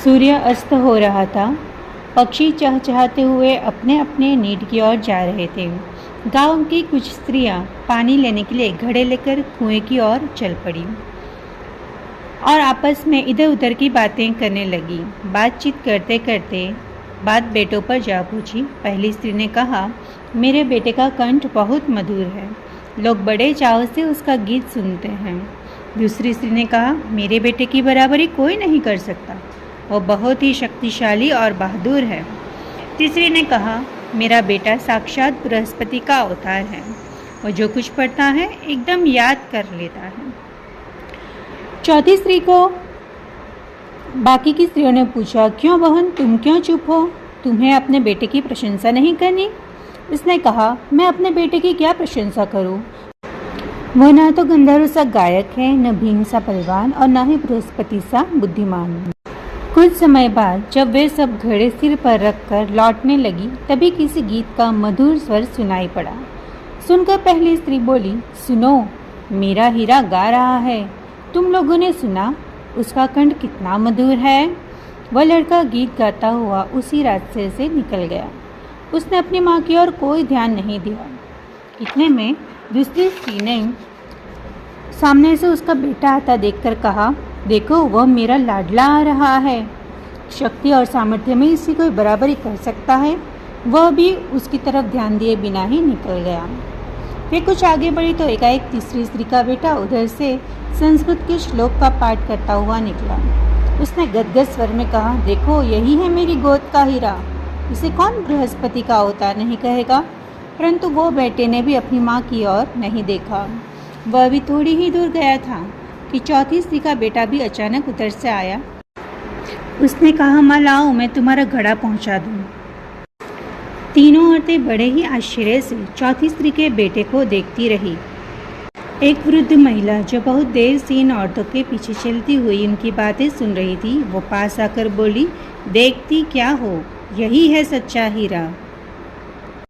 सूर्य अस्त हो रहा था। पक्षी चहचहाते हुए अपने अपने नीड की ओर जा रहे थे। गांव की कुछ स्त्रियां पानी लेने के लिए घड़े लेकर कुएं की ओर चल पड़ी और आपस में इधर उधर की बातें करने लगी। बातचीत करते करते बात बेटों पर जा पहुंची। पहली स्त्री ने कहा, मेरे बेटे का कंठ बहुत मधुर है, लोग बड़े चाव से उसका गीत सुनते हैं। दूसरी स्त्री ने कहा, मेरे बेटे की बराबरी कोई नहीं कर सकता, वो बहुत ही शक्तिशाली और बहादुर है। तीसरी ने कहा, मेरा बेटा साक्षात बृहस्पति का अवतार है, वो जो कुछ पढ़ता है एकदम याद कर लेता है। चौथी स्त्री को बाकी की स्त्रियों ने पूछा, क्यों बहन, तुम क्यों चुप हो? तुम्हें अपने बेटे की प्रशंसा नहीं करनी? उसने कहा, मैं अपने बेटे की क्या प्रशंसा करूं? वो ना तो गंधर्व सा गायक है, न भीम सा पहलवान और न ही बृहस्पति सा बुद्धिमान। कुछ समय बाद जब वे सब घड़े सिर पर रखकर लौटने लगी, तभी किसी गीत का मधुर स्वर सुनाई पड़ा। सुनकर पहली स्त्री बोली, सुनो, मेरा हीरा गा रहा है, तुम लोगों ने सुना? उसका कंठ कितना मधुर है। वह लड़का गीत गाता हुआ उसी रास्ते से निकल गया। उसने अपनी माँ की ओर कोई ध्यान नहीं दिया। इतने में दूसरी स्त्री ने सामने से उसका बेटा आता देखकर कहा, देखो, वह मेरा लाडला आ रहा है, शक्ति और सामर्थ्य में इसकी कोई बराबरी कर सकता है। वह भी उसकी तरफ ध्यान दिए बिना ही निकल गया। वे कुछ आगे बढ़ी तो एकाएक तीसरी स्त्री का बेटा उधर से संस्कृत के श्लोक का पाठ करता हुआ निकला। उसने गदगद स्वर में कहा, देखो, यही है मेरी गोद का हीरा, इसे कौन बृहस्पति का अवतार नहीं कहेगा। परंतु वो बेटे ने भी अपनी माँ की ओर नहीं देखा। वह भी थोड़ी ही दूर गया था कि चौथी स्त्री का बेटा भी अचानक उधर से आया। उसने कहा, माँ लाओ, मैं तुम्हारा घड़ा पहुँचा दूँ। तीनों औरतें बड़े ही आश्चर्य से चौथी स्त्री के बेटे को देखती रही। एक वृद्ध महिला जो बहुत देर से इन औरतों के पीछे चलती हुई उनकी बातें सुन रही थी, वो पास आकर बोली, देखती क्या हो, यही है सच्चा हीरा।